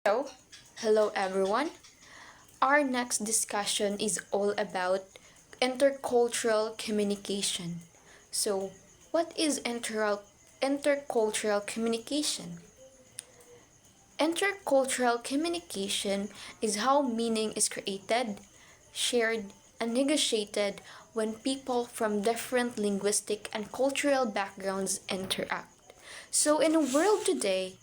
So, hello everyone. Our next discussion is all about intercultural communication. So, what is intercultural communication? Intercultural communication is how meaning is created, shared, and negotiated when people from different linguistic and cultural backgrounds interact. So, in a world today,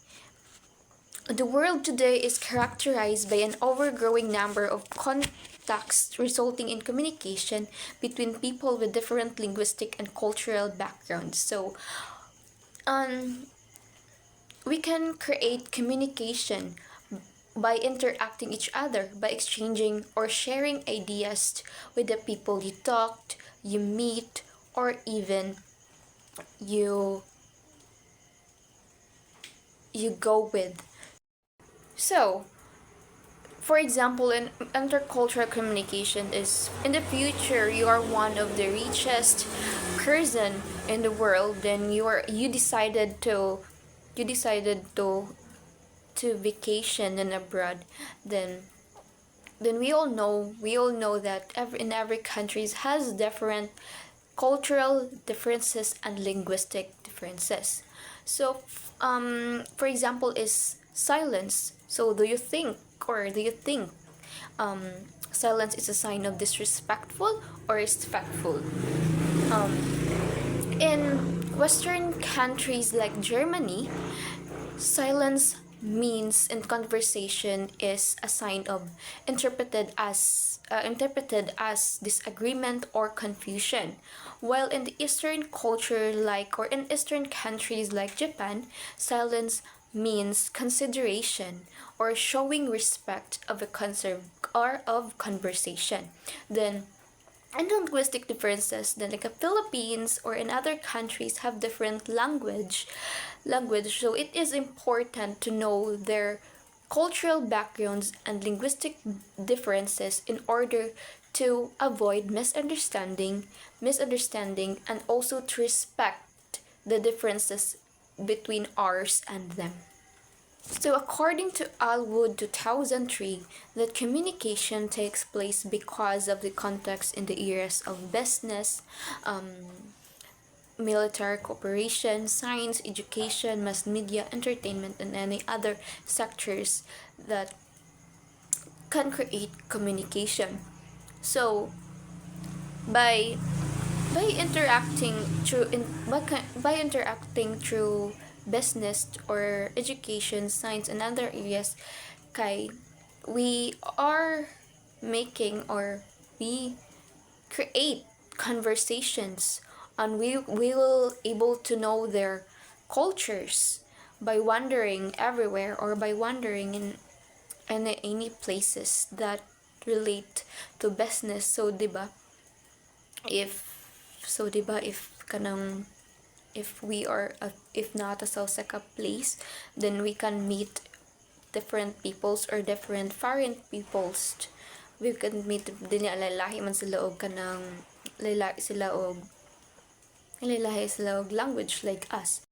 the world today is characterized by an overgrowing number of contexts resulting in communication between people with different linguistic and cultural backgrounds. So, um, we can create communication by interacting each other, by exchanging or sharing ideas with the people you talked, you meet, or even you you go with. So, for example, in intercultural communication is in the future you are one of the richest person in the world, then you decided to vacation in abroad, then we all know that in every countries has different cultural differences and linguistic differences. So for example is silence. So do you think um, silence is a sign of disrespectful or respectful? um, in western countries like Germany, silence means in conversation is a sign of interpreted as disagreement or confusion. While in the Eastern culture or in Eastern countries like Japan, silence means consideration or showing respect of a conserve or of conversation. Then and linguistic differences, then like the Philippines or in other countries have different language, so it is important to know their cultural backgrounds and linguistic differences in order to avoid misunderstanding and also to respect the differences between ours and them. So, according to Alwood 2003, that communication takes place because of the context in the areas of business, um, military cooperation, science, education, mass media, entertainment, and any other sectors that can create communication. So, by by interacting through business or education, science, and other areas, kay we are making or we create conversations, and we will able to know their cultures by wandering everywhere or by wandering in any places that relate to business. So, 'di ba? If if kanang if we are if not a sa ka place, then we can meet different peoples or different foreign peoples. We can meet din lalaki man sila og kanang lalaki sila og language like us.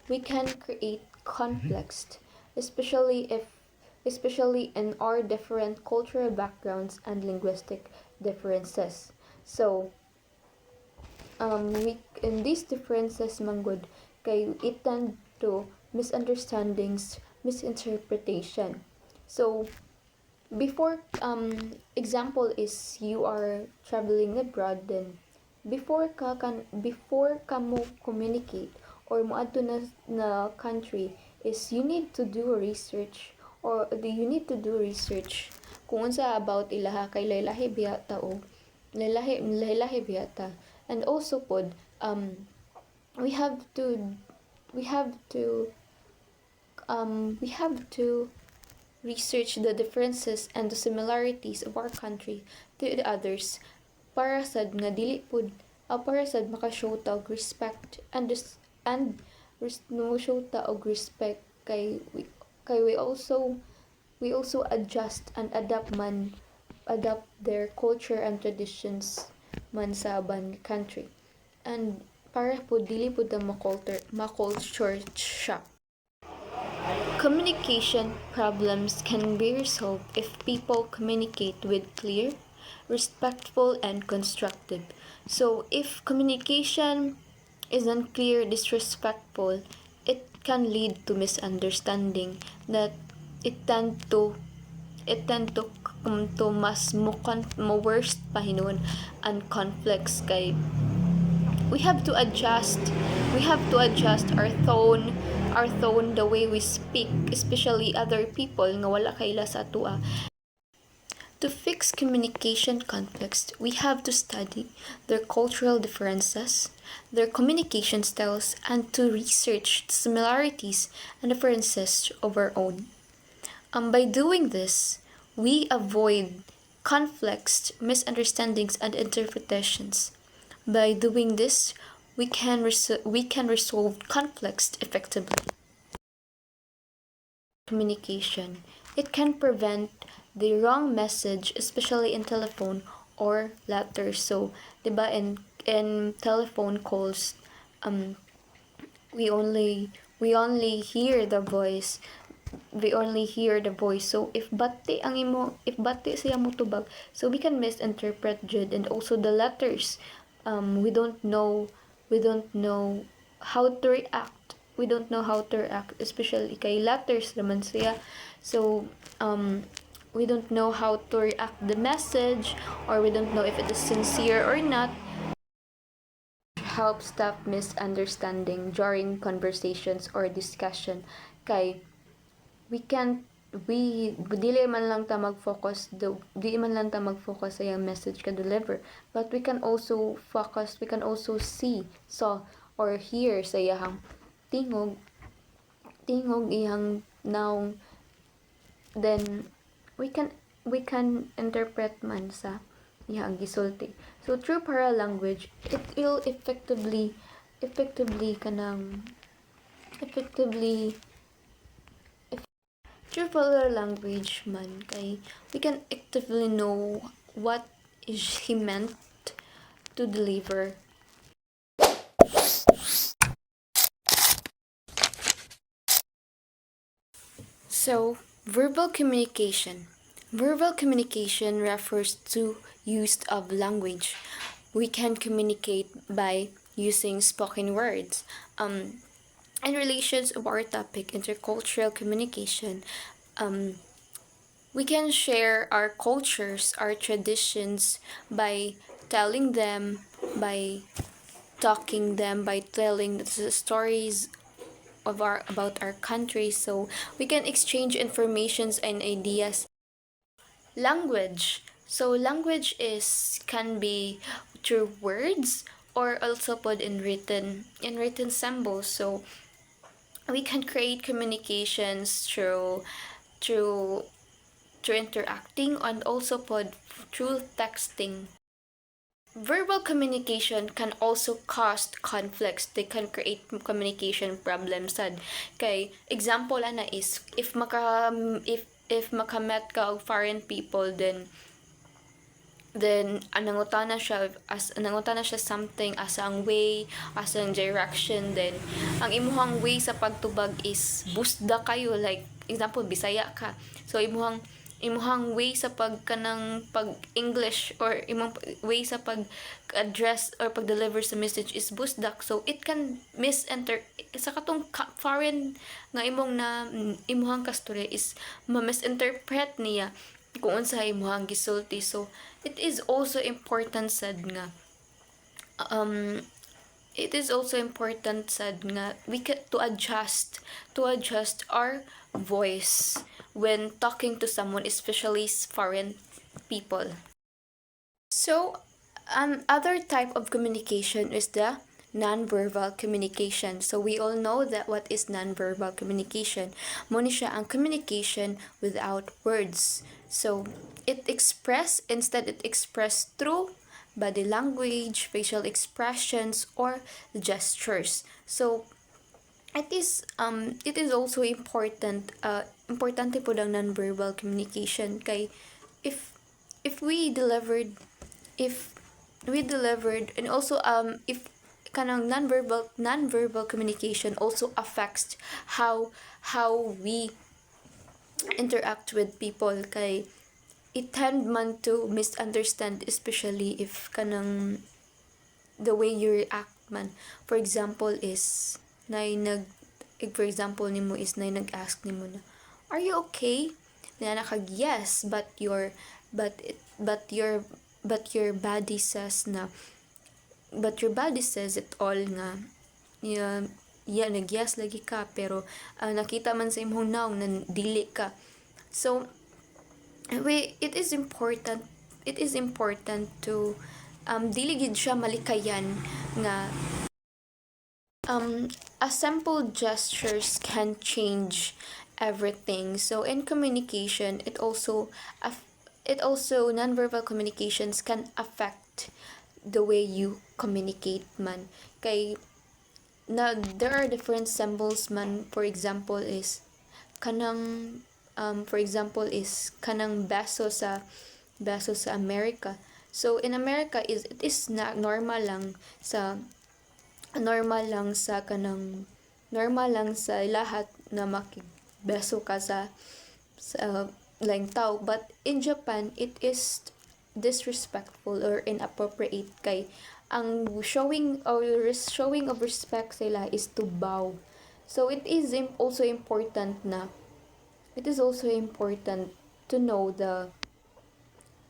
We can create conflicts, especially in our different cultural backgrounds and linguistic differences. So, we in these differences manggod kay it tend to misunderstandings, misinterpretation. So, before example is you are traveling abroad, then before ka mo communicate or moadto na country is you need to do research, or you need to do research kung unsa about ilaha kay lahi biya ta o lahi biya ta. And also pod we have to we have to we have to research the differences and the similarities of our country to the others, para sad nga dili pud para sad makashow ta og respect no show ta og respect kay we also adjust and adapt their culture and traditions man sa aban country, and para po dili po ta ma-culture shock. Communication problems can be resolved if people communicate with clear, respectful, and constructive. So, if communication is unclear, disrespectful, it can lead to misunderstanding that it tend to mas mo worst pa hinon and conflicts kay we have to adjust our tone the way we speak, especially other people nga wala kaila sa atua. To fix communication conflicts, we have to study their cultural differences, their communication styles, and to research the similarities and differences of our own. By doing this, we avoid conflicts, misunderstandings, and interpretations. By doing this, we can resolve conflicts effectively. Communication. It can prevent the wrong message, especially in telephone or letters. So, diba, in telephone calls, we only hear the voice. So if bati siya mo tubag, so we can misinterpret jud. And also the letters, we don't know how to react. Especially kay letters naman siya. So we don't know how to react the message, or we don't know if it is sincere or not. Help stop misunderstanding during conversations or discussion kay dili man lang ta mag-focus sa yung message ka deliver, but we can also see or hear sa iyang tingog iyang naong, then we can interpret man sa iyang gisulti. So through paralanguage, it will effectively through paralanguage man kay we can actively know what is he meant to deliver. So, verbal communication. Verbal communication refers to use of language. We can communicate by using spoken words. In relations of our topic, intercultural communication, we can share our cultures, our traditions by telling them, by talking them, by telling the stories about our country, so we can exchange informations and ideas. Language. So language can be through words or also put in written symbols. So we can create communications through interacting, and also put through texting. Verbal communication can also cause conflicts. They can create communication problems sad. Kay example ana is if makamet ka og foreign people, then nangutana siya something as ang way, as ang direction, then ang imuhang way sa pagtubag is busda kayo, like example Bisaya ka, so imuhang way sa pag English, or imong way sa pag address or pag deliver sa message is busdak, so it can sa katong foreign nga imuhang kasturya is ma-misinterpret niya kung unsa imuhang gisulti. So it is also important sad nga we to adjust our voice when talking to someone, especially foreign people. So other type of communication is the non-verbal communication. So we all know that what is non-verbal communication. Muna siya ang communication without words. So it express through body language, facial expressions, or gestures. So it is also importante po ang non-verbal communication kay if we delivered, and also if non-verbal communication also affects how we interact with people kay it tend man to misunderstand, especially if kanang the way you react man. For example is for example nimo is na nag-ask nimo na, are you okay? Na nakag yes, but your body says na, but your body says it all nga, nag-yes lagi ka, pero nakita man sa imong naong na dili ka. So it is important to dili gid siya malikayan nga a simple gestures can change everything. So in communication, it also nonverbal communications can affect the way you communicate man. Kay na there are different symbols man. For example is kanang beso sa America. So in America it is na normal lang sa lahat na makigbeso ka sa laing tao, but in Japan it is disrespectful or inappropriate kay ang showing of respect sila is to bow. So it is also important to know the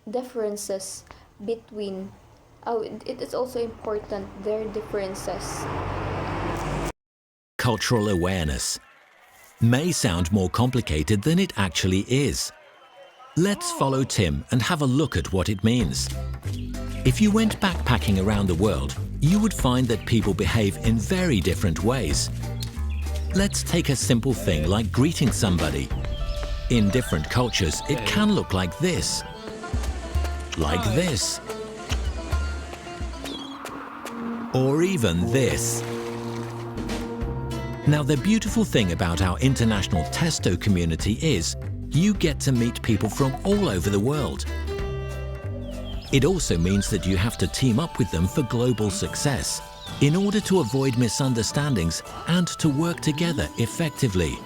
differences between it is also important their differences. Cultural awareness may sound more complicated than it actually is. Let's follow Tim and have a look at what it means. If you went backpacking around the world, you would find that people behave in very different ways. Let's take a simple thing like greeting somebody. In different cultures, it can look like this, or even this. Now, the beautiful thing about our international Testo community is you get to meet people from all over the world. It also means that you have to team up with them for global success in order to avoid misunderstandings and to work together effectively.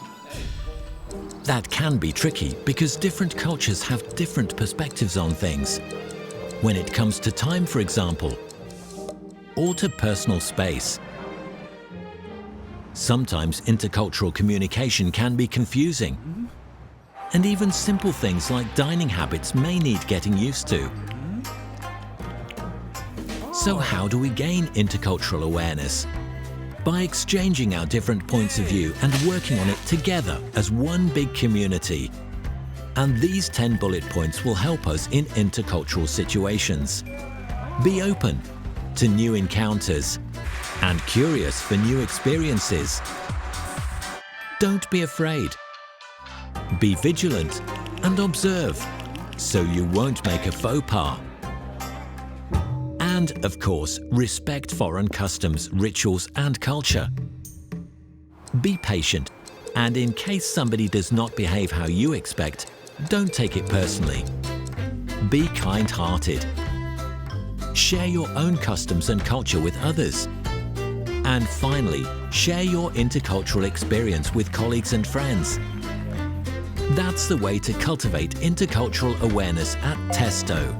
That can be tricky because different cultures have different perspectives on things. When it comes to time, for example, or to personal space. Sometimes intercultural communication can be confusing. And even simple things like dining habits may need getting used to. So how do we gain intercultural awareness? By exchanging our different points of view and working on it together as one big community. And these 10 bullet points will help us in intercultural situations. Be open to new encounters and curious for new experiences. Don't be afraid. Be vigilant and observe so you won't make a faux pas. And, of course, respect foreign customs, rituals and culture. Be patient, and in case somebody does not behave how you expect, don't take it personally. Be kind-hearted. Share your own customs and culture with others. And finally, share your intercultural experience with colleagues and friends. That's the way to cultivate intercultural awareness at Testo.